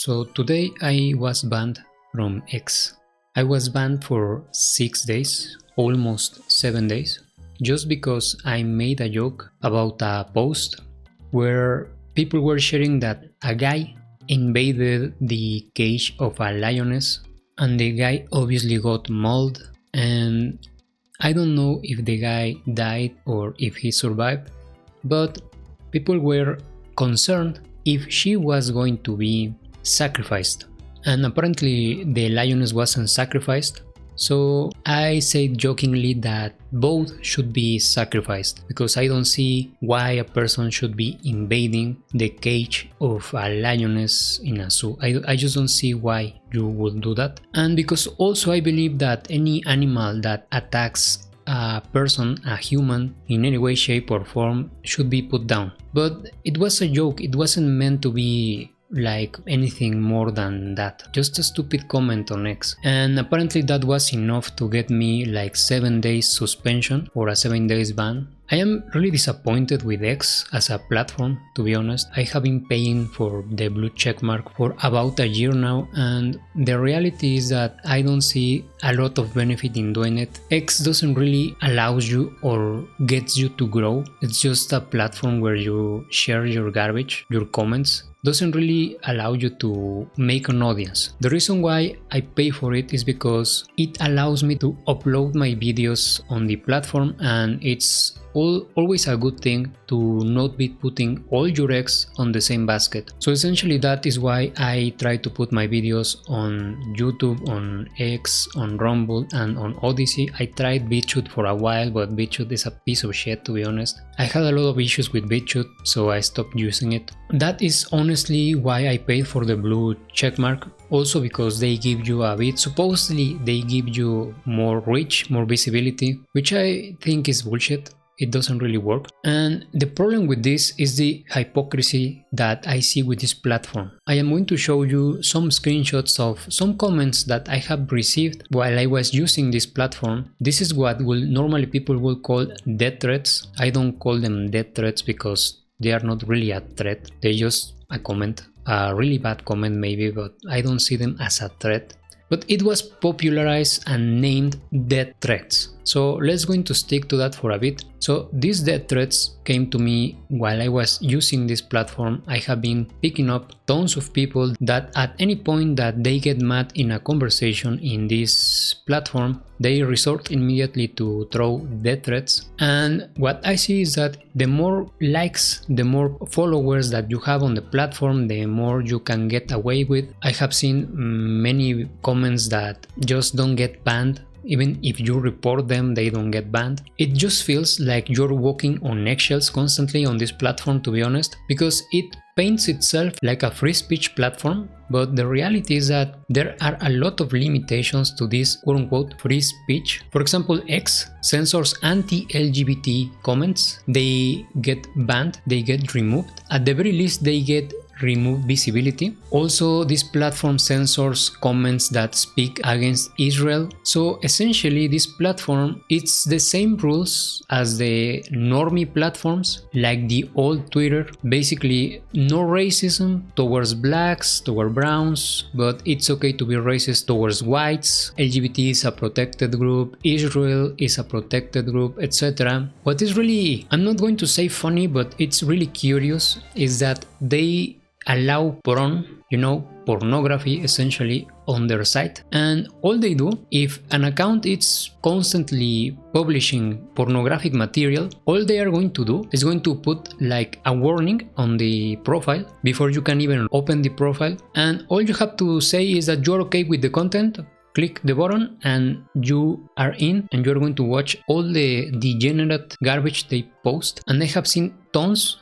So today I was banned from X. I was banned for 6 days, almost 7 days, just because I made a joke about a post where people were sharing that a guy invaded the cage of a lioness and the guy obviously got mauled, and I don't know if the guy died or if he survived, but people were concerned if she was going to be sacrificed. And apparently the lioness wasn't sacrificed, so I said jokingly that both should be sacrificed, because I don't see why a person should be invading the cage of a lioness in a zoo. I just don't see why you would do that. And because also I believe that any animal that attacks a person, a human, in any way, shape or form should be put down. But it was a joke, it wasn't meant to be like anything more than that, just a stupid comment on X. And apparently that was enough to get me like 7 days suspension or a 7 days ban. I am really disappointed with X as a platform, to be honest. I have been paying for the blue checkmark for about a year now, and the reality is that I don't see a lot of benefit in doing it. X doesn't really allow you or gets you to grow. It's just a platform where you share your garbage, your comments. Doesn't really allow you to make an audience. The reason why I pay for it is because it allows me to upload my videos on the platform, and it's always a good thing to not be putting all your eggs on the same basket. So essentially that is why I try to put my videos on YouTube, on X, on Rumble and on Odyssey. I tried BitChute for a while, but BitChute is a piece of shit, to be honest. I had a lot of issues with BitChute, so I stopped using it. That is honestly why I paid for the blue checkmark. Also because they give you a bit, supposedly they give you more reach, more visibility, which I think is bullshit. It doesn't really work. And the problem with this is the hypocrisy that I see with this platform. I am going to show you some screenshots of some comments that I have received while I was using this platform. This is what normally people will call death threats. I don't call them death threats because they are not really a threat. They're just a comment, a really bad comment maybe, but I don't see them as a threat. But it was popularized and named death threats. So let's going to stick to that for a bit. So these death threats came to me while I was using this platform. I have been picking up tons of people that at any point that they get mad in a conversation in this platform, they resort immediately to throw death threats. And what I see is that the more likes, the more followers that you have on the platform, the more you can get away with. I have seen many comments that just don't get banned. Even if you report them, they don't get banned. It just feels like you're walking on eggshells constantly on this platform, to be honest, because it paints itself like a free speech platform, but the reality is that there are a lot of limitations to this quote-unquote free speech. For example, X censors anti-LGBT comments. They get banned, they get removed. At the very least, they get remove visibility. Also, this platform censors comments that speak against Israel. So essentially this platform, it's the same rules as the normie platforms, like the old Twitter. Basically no racism towards blacks, towards browns, but it's okay to be racist towards whites. LGBT is a protected group, Israel is a protected group, etc. What is really, I'm not going to say funny, but it's really curious, is that they allow pornography essentially on their site, and all they do, if an account is constantly publishing pornographic material, all they are going to do is going to put like a warning on the profile before you can even open the profile, and all you have to say is that you're okay with the content. Click the button and you are in, and you're going to watch all the degenerate garbage they post. And I have seen tons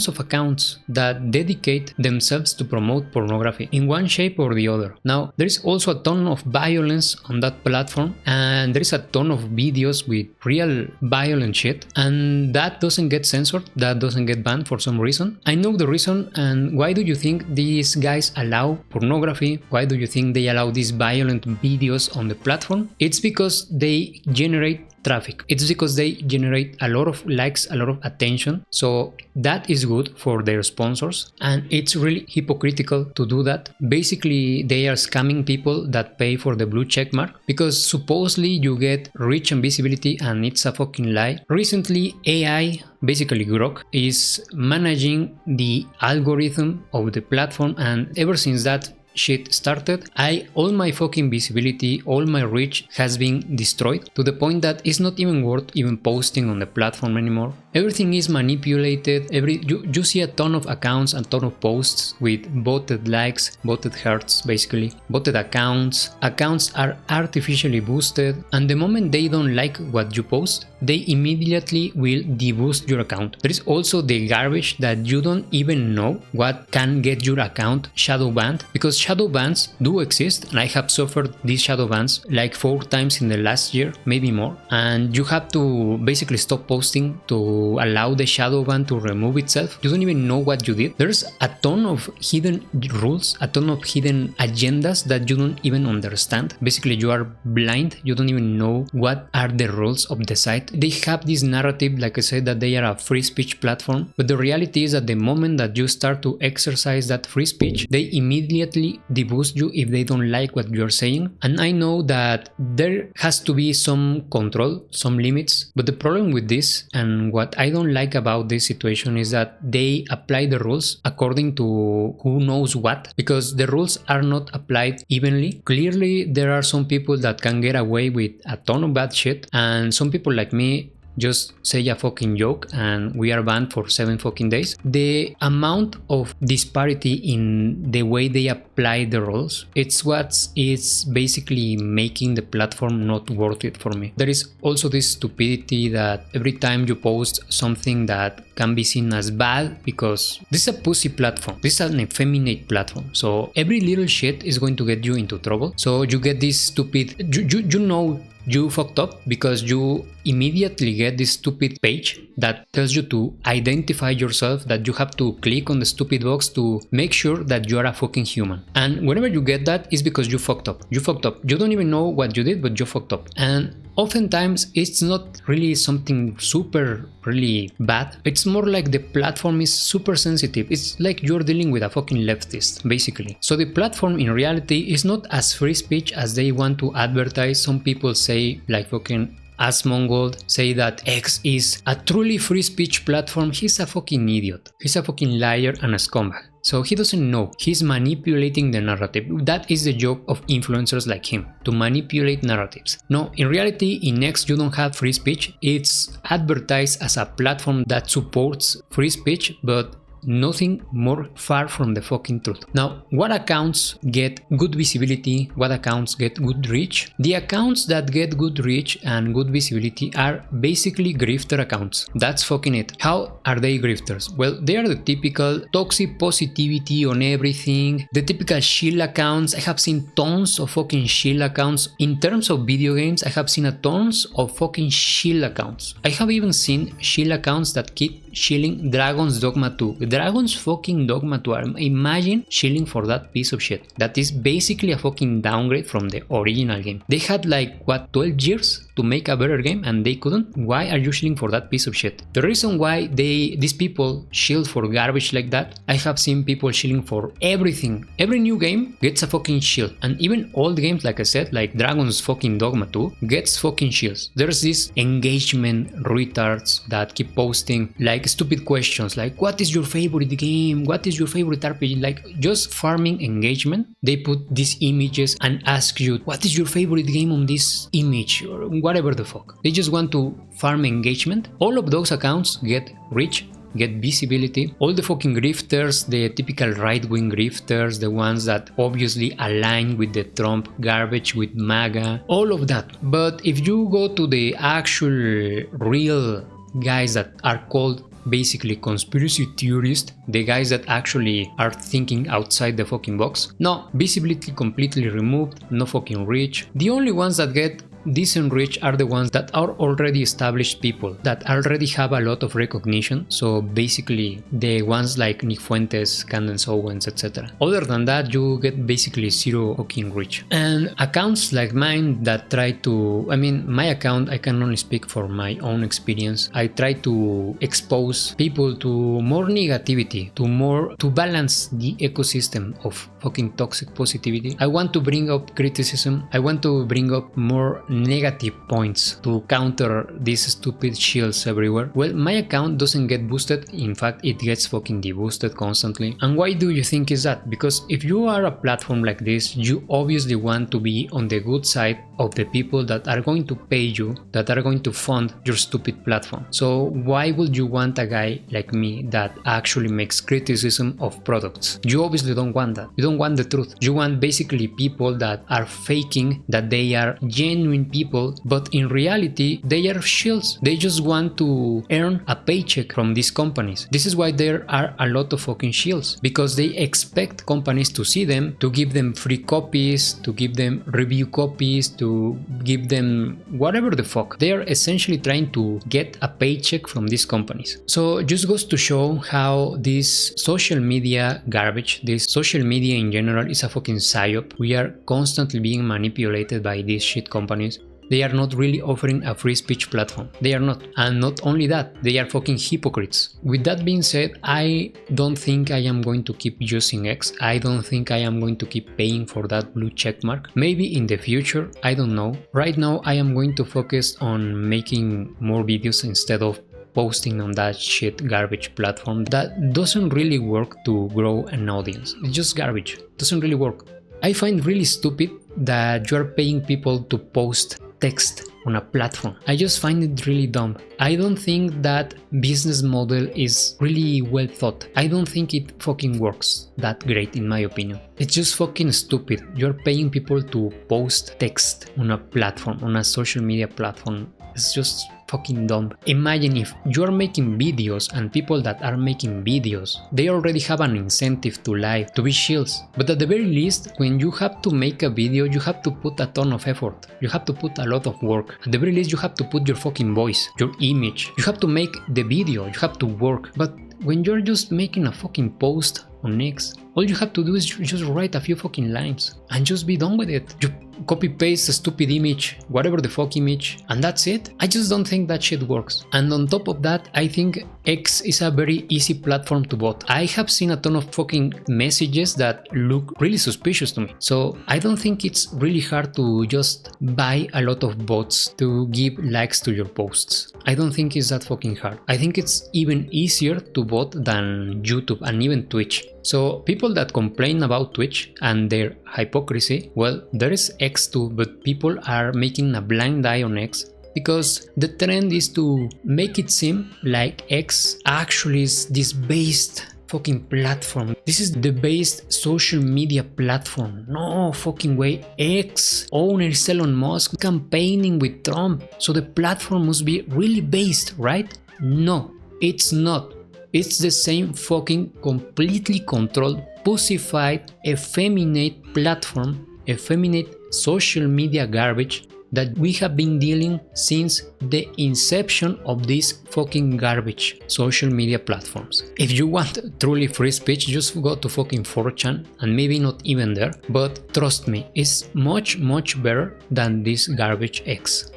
of accounts that dedicate themselves to promote pornography in one shape or the other. Now, there is also a ton of violence on that platform, and there is a ton of videos with real violent shit, and that doesn't get censored, that doesn't get banned for some reason. I know the reason. And why do you think these guys allow pornography? Why do you think they allow these violent videos on the platform? It's because they generate traffic. It's because they generate a lot of likes, a lot of attention. So that is good for their sponsors, and it's really hypocritical to do that. Basically, they are scamming people that pay for the blue check mark, because supposedly you get reach and visibility, and it's a fucking lie. Recently, AI, basically Grok, is managing the algorithm of the platform, and ever since that shit started, all my fucking visibility, all my reach has been destroyed, to the point that it's not even worth even posting on the platform anymore. Everything is manipulated. You see a ton of accounts, a ton of posts with botted likes, botted hearts, basically botted accounts. Accounts are artificially boosted, and the moment they don't like what you post, they immediately will deboost your account. There is also the garbage that you don't even know what can get your account shadow banned, because shadow bans do exist, and I have suffered these shadow bans like 4 times in the last year, maybe more, and you have to basically stop posting to allow the shadow ban to remove itself. You don't even know what you did. There's a ton of hidden rules, a ton of hidden agendas that you don't even understand. Basically, you are blind. You don't even know what are the rules of the site. They have this narrative, like I said, that they are a free speech platform, but the reality is that the moment that you start to exercise that free speech, they immediately deboost you if they don't like what you're saying. And I know that there has to be some control, some limits, but the problem with this, and what I don't like about this situation, is that they apply the rules according to who knows what, because the rules are not applied evenly. Clearly, there are some people that can get away with a ton of bad shit, and some people like me just say a fucking joke and we are banned for 7 fucking days. The amount of disparity in the way they apply the rules, it's basically making the platform not worth it for me. There is also this stupidity that every time you post something that can be seen as bad, because this is a pussy platform, this is an effeminate platform, so every little shit is going to get you into trouble. So you get this stupid, you know you fucked up because you immediately get this stupid page that tells you to identify yourself, that you have to click on the stupid box to make sure that you are a fucking human. And whenever you get that, it's because you fucked up. You fucked up. You don't even know what you did, but you fucked up. And oftentimes it's not really something super really bad. It's more like the platform is super sensitive. It's like you're dealing with a fucking leftist, basically. So the platform in reality is not as free speech as they want to advertise. Some people say, like fucking Asmongold, say that X is a truly free speech platform. He's a fucking idiot. He's a fucking liar and a scumbag. So he doesn't know. He's manipulating the narrative. That is the job of influencers like him, to manipulate narratives. No, in reality, in X you don't have free speech. It's advertised as a platform that supports free speech, but nothing more far from the fucking truth. Now, what accounts get good visibility? What accounts get good reach? The accounts that get good reach and good visibility are basically grifter accounts. That's fucking it. How are they grifters? Well, they are the typical toxic positivity on everything, the typical shill accounts. I have seen tons of fucking shill accounts. In terms of video games, I have seen tons of fucking shill accounts. I have even seen shill accounts that keep shilling Dragon's Dogma 2. Dragon's fucking Dogma 2. Imagine shilling for that piece of shit. That is basically a fucking downgrade from the original game. They had like, what, 12 years to make a better game and they couldn't? Why are you shilling for that piece of shit? The reason why these people shield for garbage like that, I have seen people shilling for everything. Every new game gets a fucking shield, and even old games, like I said, like Dragon's fucking Dogma 2 gets fucking shields. There's this engagement retards that keep posting like stupid questions like, what is your favorite game? What is your favorite RPG? Like, just farming engagement. They put these images and ask you, what is your favorite game on this image? Or whatever the fuck. They just want to farm engagement. All of those accounts get reach, get visibility. All the fucking grifters, the typical right-wing grifters, the ones that obviously align with the Trump garbage, with MAGA, all of that. But if you go to the actual real guys that are called basically conspiracy theorists, the guys that actually are thinking outside the fucking box, no, visibility completely removed, no fucking reach. The only ones that get decent rich are the ones that are already established people, that already have a lot of recognition. So basically the ones like Nick Fuentes, Candace Owens, etc. Other than that, you get basically zero fucking rich. And accounts like mine that try to, I mean, my account, I can only speak for my own experience. I try to expose people to more negativity, to balance the ecosystem of fucking toxic positivity. I want to bring up criticism. I want to bring up more negative points to counter these stupid shields everywhere. Well, my account doesn't get boosted. In fact, it gets fucking deboosted constantly. And why do you think is that? Because if you are a platform like this, you obviously want to be on the good side of the people that are going to pay you, that are going to fund your stupid platform. So why would you want a guy like me that actually makes criticism of products? You obviously don't want that. You don't want the truth. You want basically people that are faking that they are genuine people, but in reality they are shields. They just want to earn a paycheck from these companies. This is why there are a lot of fucking shields, because they expect companies to see them, to give them free copies, to give them review copies, to give them whatever the fuck. They are essentially trying to get a paycheck from these companies. So it just goes to show how this social media garbage, this social media in general, is a fucking psyop. We are constantly being manipulated by these shit companies. They are not really offering a free speech platform. They are not. And not only that, they are fucking hypocrites. With that being said, I don't think I am going to keep using X. I don't think I am going to keep paying for that blue check mark. Maybe in the future, I don't know. Right now, I am going to focus on making more videos instead of posting on that shit garbage platform that doesn't really work to grow an audience. It's just garbage. It doesn't really work. I find really stupid that you are paying people to post text on a platform. I just find it really dumb. I don't think that business model is really well thought. I don't think it fucking works that great in my opinion. It's just fucking stupid. You're paying people to post text on a platform, on a social media platform. It's just fucking dumb. Imagine if you're making videos and people that are making videos, they already have an incentive to live, to be shields. But at the very least, when you have to make a video, you have to put a ton of effort. You have to put a lot of work. At the very least, you have to put your fucking voice, your image. You have to make the video, you have to work. But when you're just making a fucking post on X, all you have to do is just write a few fucking lines and just be done with it. You copy paste a stupid image, whatever the fuck image, and that's it. I just don't think that shit works. And on top of that, I think X is a very easy platform to bot. I have seen a ton of fucking messages that look really suspicious to me. So I don't think it's really hard to just buy a lot of bots to give likes to your posts. I don't think it's that fucking hard. I think it's even easier to bot than YouTube and even Twitch. So people that complain about Twitch and their hypocrisy, well, there is X too, but people are making a blind eye on X because the trend is to make it seem like X actually is this based fucking platform. This is the based social media platform. No fucking way. X owner is Elon Musk campaigning with Trump, so the platform must be really based, right? No, it's not. It's the same fucking completely controlled, pussified, effeminate platform, effeminate social media garbage that we have been dealing since the inception of these fucking garbage social media platforms. If you want truly free speech, just go to fucking 4chan and maybe not even there, but trust me, it's much better than this garbage X.